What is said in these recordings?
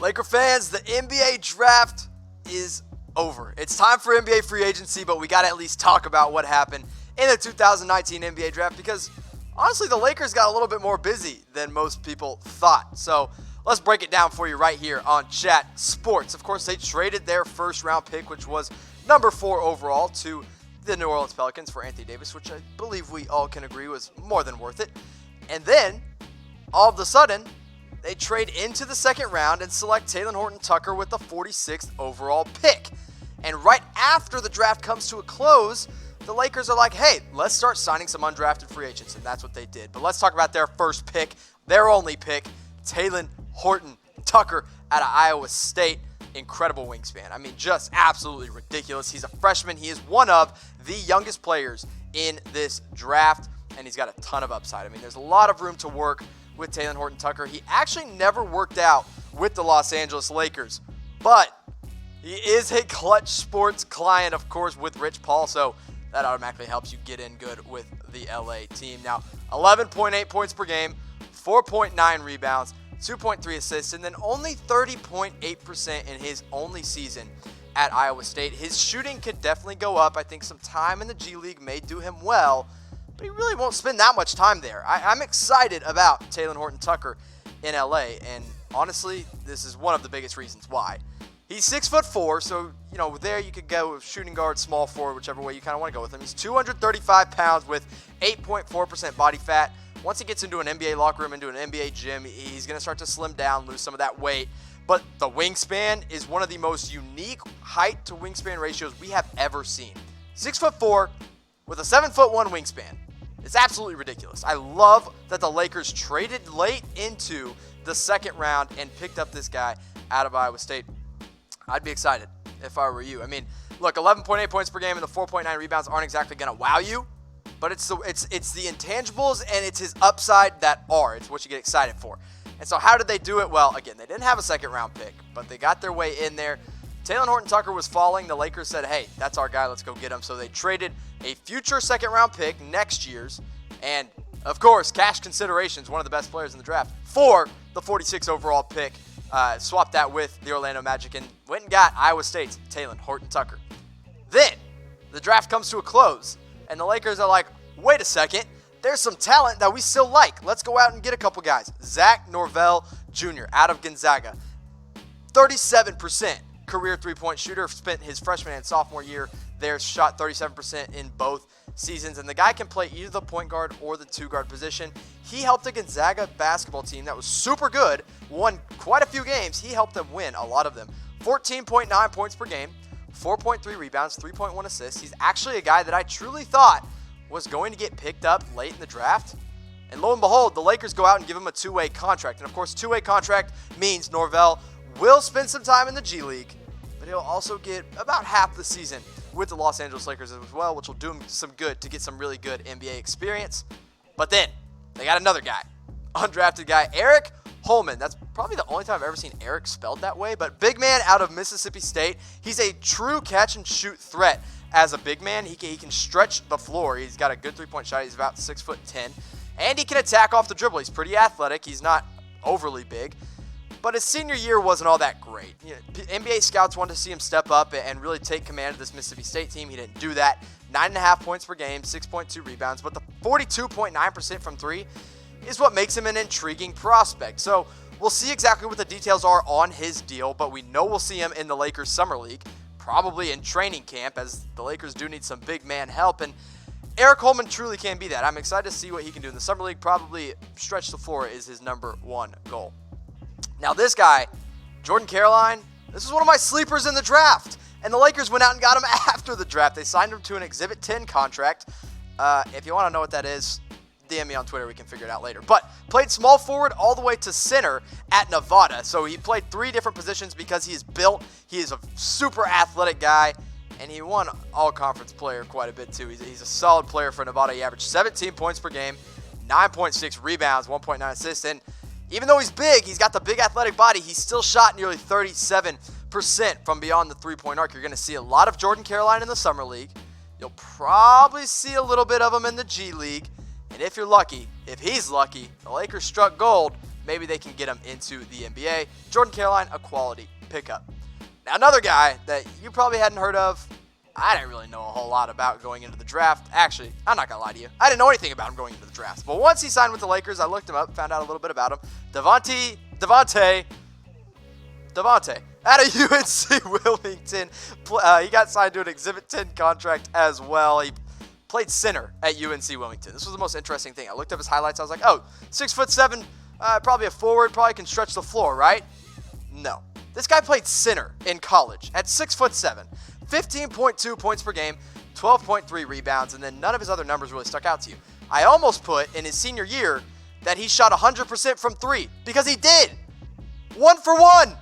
Laker fans, the NBA draft is over. It's time for NBA free agency, but we got to at least talk about what happened in the 2019 NBA draft because honestly, the Lakers got a little bit more busy than most people thought. So let's break it down for you right here on Chat Sports. Of course, they traded their first round pick, which was number 4 overall, to the New Orleans Pelicans for Anthony Davis, which I believe we all can agree was more than worth it. And then, all of a sudden, they trade into the second round and select Talen Horton-Tucker with the 46th overall pick. And right after the draft comes to a close, the Lakers are like, hey, let's start signing some undrafted free agents, and that's what they did. But let's talk about their first pick, their only pick, Talen Horton-Tucker out of Iowa State. Incredible wingspan. I mean, just absolutely ridiculous. He's a freshman. He is one of the youngest players in this draft, and he's got a ton of upside. I mean, there's a lot of room to work with Talen Horton-Tucker. He actually never worked out with the Los Angeles Lakers, but he is a Clutch Sports client, of course, with Rich Paul, so that automatically helps you get in good with the LA team. Now, 11.8 points per game, 4.9 rebounds, 2.3 assists, and then only 30.8% in his only season at Iowa State. His shooting could definitely go up. I think some time in the G League may do him well, but he really won't spend that much time there. I'm excited about Talen Horton-Tucker in LA, and honestly, this is one of the biggest reasons why. He's 6'4", so, there you could go with shooting guard, small forward, whichever way you kind of want to go with him. He's 235 pounds with 8.4% body fat. Once he gets into an NBA locker room, into an NBA gym, he's going to start to slim down, lose some of that weight. But the wingspan is one of the most unique height to wingspan ratios we have ever seen. 6'4", with a 7'1" wingspan. It's absolutely ridiculous. I love that the Lakers traded late into the second round and picked up this guy out of Iowa State. I'd be excited if I were you. I mean, look, 11.8 points per game and the 4.9 rebounds aren't exactly going to wow you, but it's the intangibles and it's his upside that are. It's what you get excited for. And so how did they do it? Well, again, they didn't have a second-round pick, but they got their way in there. Talen Horton-Tucker was falling. The Lakers said, hey, that's our guy. Let's go get him. So they traded a future second-round pick, next year's, and, of course, cash considerations, one of the best players in the draft, for the 46th overall pick. Swapped that with the Orlando Magic and went and got Iowa State's Talen Horton-Tucker. Then the draft comes to a close, and the Lakers are like, wait a second, there's some talent that we still like. Let's go out and get a couple guys. Zach NORVELL Jr. out of Gonzaga, 37% career three-point shooter, spent his freshman and sophomore year there, shot 37% in both seasons, and the guy can play either the point guard or the two-guard position. He helped a Gonzaga basketball team that was super good, won quite a few games. He helped them win a lot of them. 14.9 points per game, 4.3 rebounds, 3.1 assists. He's actually a guy that I truly thought was going to get picked up late in the draft. And lo and behold, the Lakers go out and give him a two-way contract. And of course, two-way contract means NORVELL will spend some time in the G League, but he'll also get about half the season with the Los Angeles Lakers as well, which will do him some good to get some really good NBA experience. But then they got another guy, undrafted guy, ARIC HOLMAN. That's probably the only time I've ever seen ARIC spelled that way, but big man out of Mississippi State. He's a true catch-and-shoot threat as a big man. He can stretch the floor. He's got a good three-point shot. He's about 6'10", and he can attack off the dribble. He's pretty athletic. He's not overly big, but his senior year wasn't all that great. NBA scouts wanted to see him step up and really take command of this Mississippi State team. He didn't do that. 9.5 points per game, 6.2 rebounds, but the 42.9% from three is what makes him an intriguing prospect. So we'll see exactly what the details are on his deal, but we know we'll see him in the Lakers Summer League, probably in training camp, as the Lakers do need some big man help, and ARIC HOLMAN truly can be that. I'm excited to see what he can do in the Summer League. Probably stretch the floor is his number one goal. Now this guy, Jordan Caroline, this is one of my sleepers in the draft. And the Lakers went out and got him after the draft. They signed him to an Exhibit 10 contract. If you want to know what that is, DM me on Twitter. We can figure it out later. But played small forward all the way to center at Nevada. So he played 3 different positions because he is built. He is a super athletic guy. And he won all-conference player quite a bit, too. He's a solid player for Nevada. He averaged 17 points per game, 9.6 rebounds, 1.9 assists. And even though he's big, he's got the big athletic body, he still shot nearly 37% from beyond the three-point arc. You're going to see a lot of Jordan Caroline in the Summer League. You'll probably see a little bit of him in the G League. And if you're lucky, if he's lucky, the Lakers struck gold, maybe they can get him into the NBA. Jordan Caroline, a quality pickup. Now, another guy that you probably hadn't heard of, I didn't really know a whole lot about going into the draft. Actually, I'm not going to lie to you. I didn't know anything about him going into the draft. But once he signed with the Lakers, I looked him up, found out a little bit about him. Devontae out of UNC Wilmington. He got signed to an Exhibit 10 contract as well. He played center at UNC Wilmington. This was the most interesting thing. I looked up his highlights. I was like, oh, 6'7", probably a forward, probably can stretch the floor, right? No. This guy played center in college at 6'7", 15.2 points per game, 12.3 rebounds, and then none of his other numbers really stuck out to you. I almost put in his senior year that he shot 100% from three, because he did. 1 for 1.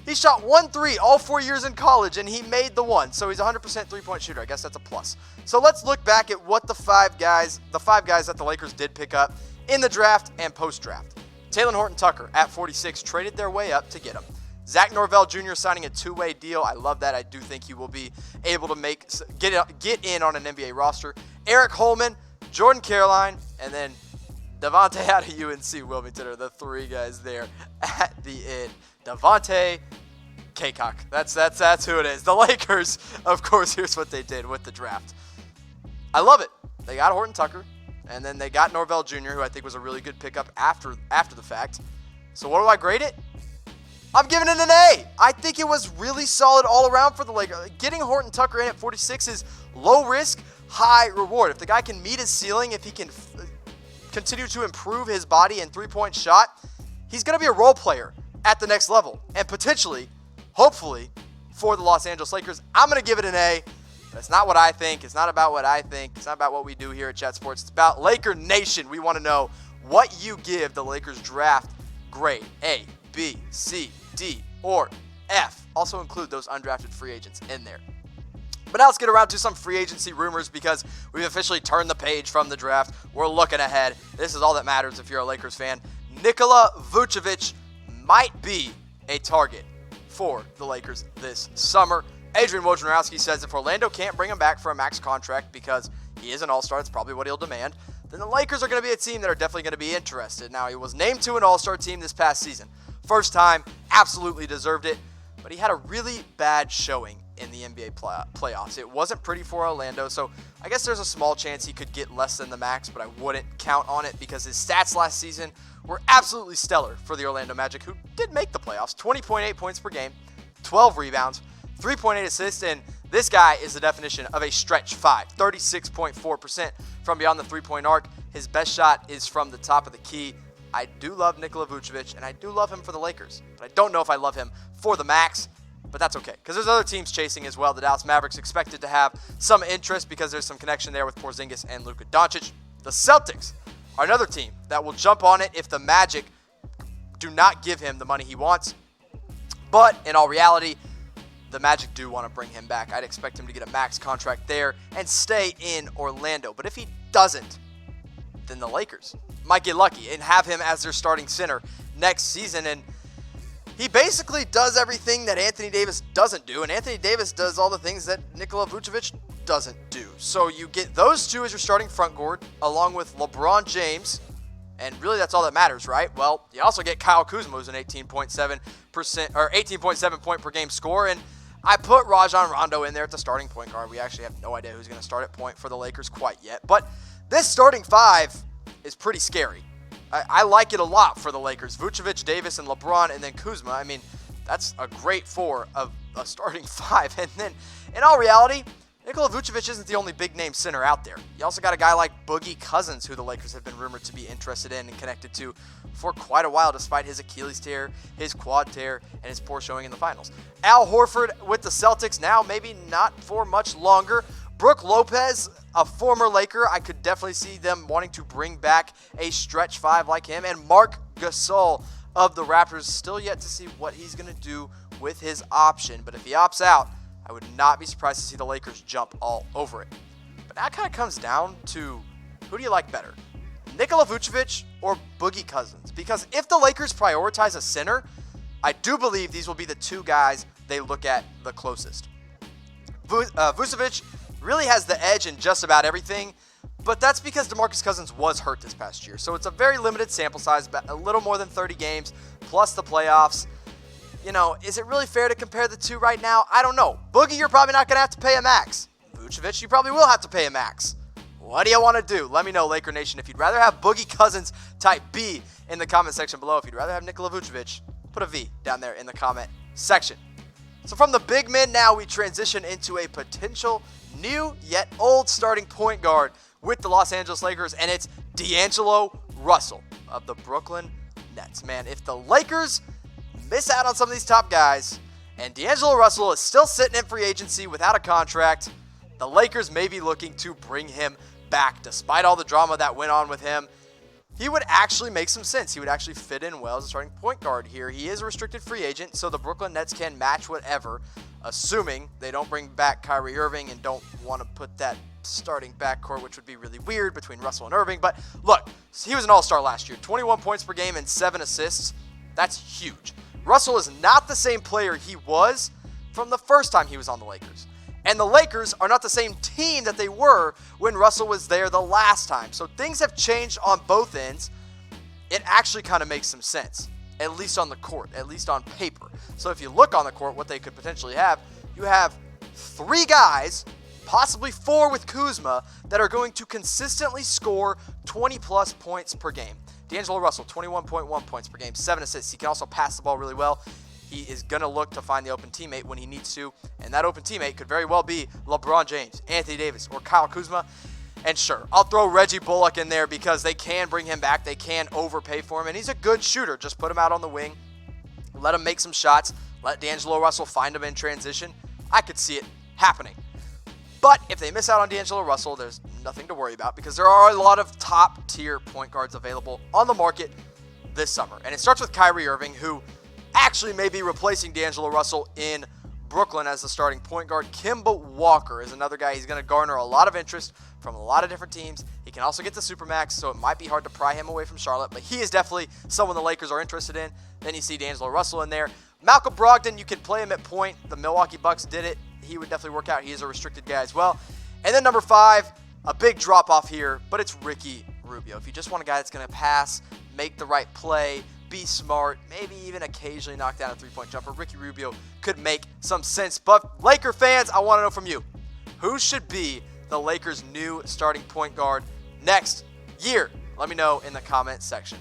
He shot 1 3 all 4 years in college, and he made the one. So he's a 100% three-point shooter. I guess that's a plus. So let's look back at what the five guys that the Lakers did pick up in the draft and post-draft. Talen Horton-Tucker at 46 traded their way up to get him. Zach Norvell Jr. signing a two-way deal. I love that. I do think he will be able to get in on an NBA roster. ARIC Holman, Jordan Caroline, and then Devontae out of UNC Wilmington are the three guys there at the end. Devontae Kaycock. That's who it is. The Lakers, of course, here's what they did with the draft. I love it. They got Horton-Tucker, and then they got Norvell Jr., who I think was a really good pickup after the fact. So what do I grade it? I'm giving it an A. I think it was really solid all around for the Lakers. Getting Horton-Tucker in at 46 is low risk, high reward. If the guy can meet his ceiling, if he can continue to improve his body and three-point shot, he's going to be a role player at the next level, and potentially, hopefully, for the Los Angeles Lakers. I'm going to give it an A. That's not what I think. It's not about what I think. It's not about what we do here at Chat Sports. It's about Laker Nation. We want to know what you give the Lakers draft grade. A, B, C, D, or F. Also include those undrafted free agents in there. But now let's get around to some free agency rumors, because we've officially turned the page from the draft. We're looking ahead. This is all that matters if you're a Lakers fan. Nikola Vucevic might be a target for the Lakers this summer. Adrian Wojnarowski says if Orlando can't bring him back for a max contract because he is an all-star, that's probably what he'll demand, then the Lakers are going to be a team that are definitely going to be interested. Now, he was named to an all-star team this past season. First time, absolutely deserved it, but he had a really bad showing in the NBA playoffs. It wasn't pretty for Orlando, so I guess there's a small chance he could get less than the max, but I wouldn't count on it because his stats last season were absolutely stellar for the Orlando Magic, who did make the playoffs. 20.8 points per game, 12 rebounds, 3.8 assists, and this guy is the definition of a stretch five. 36.4% from beyond the three-point arc. His best shot is from the top of the key. I do love Nikola Vucevic, and I do love him for the Lakers, but I don't know if I love him for the max, but that's okay, because there's other teams chasing as well. The Dallas Mavericks expected to have some interest because there's some connection there with Porzingis and Luka Doncic. The Celtics are another team that will jump on it if the Magic do not give him the money he wants. But in all reality, the Magic do want to bring him back. I'd expect him to get a max contract there and stay in Orlando. But if he doesn't, then the Lakers might get lucky and have him as their starting center next season. And he basically does everything that Anthony Davis doesn't do, and Anthony Davis does all the things that Nikola Vucevic doesn't do. So you get those two as your starting front court, along with LeBron James, and really that's all that matters, right? Well, you also get Kyle Kuzma, who's an 18.7 point per game scorer, and I put Rajon Rondo in there at the starting point guard. We actually have no idea who's going to start at point for the Lakers quite yet, but this starting five is pretty scary. I like it a lot for the Lakers. Vucevic, Davis, and LeBron, and then Kuzma. I mean, that's a great four of a starting five. And then, in all reality, Nikola Vucevic isn't the only big-name center out there. You also got a guy like Boogie Cousins, who the Lakers have been rumored to be interested in and connected to for quite a while, despite his Achilles tear, his quad tear, and his poor showing in the finals. Al Horford with the Celtics now, maybe not for much longer. Brook Lopez, a former Laker, I could definitely see them wanting to bring back a stretch five like him. And Marc Gasol of the Raptors, still yet to see what he's going to do with his option. But if he opts out, I would not be surprised to see the Lakers jump all over it. But that kind of comes down to, who do you like better, Nikola Vucevic or Boogie Cousins? Because if the Lakers prioritize a center, I do believe these will be the two guys they look at the closest. Vucevic really has the edge in just about everything, But that's because DeMarcus Cousins was hurt this past year. So it's a very limited sample size, but a little more than 30 games, plus the playoffs. You know, is it really fair to compare the two right now? I don't know. Boogie, you're probably not going to have to pay a max. Vucevic, you probably will have to pay a max. What do you want to do? Let me know, Laker Nation. If you'd rather have Boogie Cousins type B in the comment section below. If you'd rather have Nikola Vucevic, put a V down there in the comment section. So from the big men now, we transition into a potential new yet old starting point guard with the Los Angeles Lakers, and it's D'Angelo Russell of the Brooklyn Nets. Man, if the Lakers miss out on some of these top guys, and D'Angelo Russell is still sitting in free agency without a contract, the Lakers may be looking to bring him back. Despite all the drama that went on with him, he would actually make some sense. He would actually fit in well as a starting point guard here. He is a restricted free agent, so the Brooklyn Nets can match whatever, assuming they don't bring back Kyrie Irving and don't want to put that starting backcourt, which would be really weird, between Russell and Irving. But look, he was an all-star last year. 21 points per game and 7 assists. That's huge. Russell is not the same player he was from the first time he was on the Lakers. And the Lakers are not the same team that they were when Russell was there the last time. So things have changed on both ends. It actually kind of makes some sense, at least on the court, at least on paper. So if you look on the court, what they could potentially have, you have 3 guys, possibly 4 with Kuzma, that are going to consistently score 20-plus points per game. D'Angelo Russell, 21.1 points per game, 7 assists. He can also pass the ball really well. He is going to look to find the open teammate when he needs to, and that open teammate could very well be LeBron James, Anthony Davis, or Kyle Kuzma. And sure, I'll throw Reggie Bullock in there because they can bring him back. They can overpay for him, and he's a good shooter. Just put him out on the wing. Let him make some shots. Let D'Angelo Russell find him in transition. I could see it happening. But if they miss out on D'Angelo Russell, there's nothing to worry about because there are a lot of top-tier point guards available on the market this summer. And it starts with Kyrie Irving, who actually may be replacing D'Angelo Russell in Brooklyn as the starting point guard. Kemba Walker is another guy. He's going to garner a lot of interest from a lot of different teams. He can also get the Supermax, so it might be hard to pry him away from Charlotte, but he is definitely someone the Lakers are interested in. Then you see D'Angelo Russell in there. Malcolm Brogdon, you can play him at point. The Milwaukee Bucks did it. He would definitely work out. He is a restricted guy as well. And then number 5, a big drop-off here, but it's Ricky Rubio. If you just want a guy that's going to pass, make the right play, be smart, maybe even occasionally knock down a three-point jumper, Ricky Rubio could make some sense. But Laker fans, I want to know from you, who should be the Lakers' new starting point guard next year? Let me know in the comment section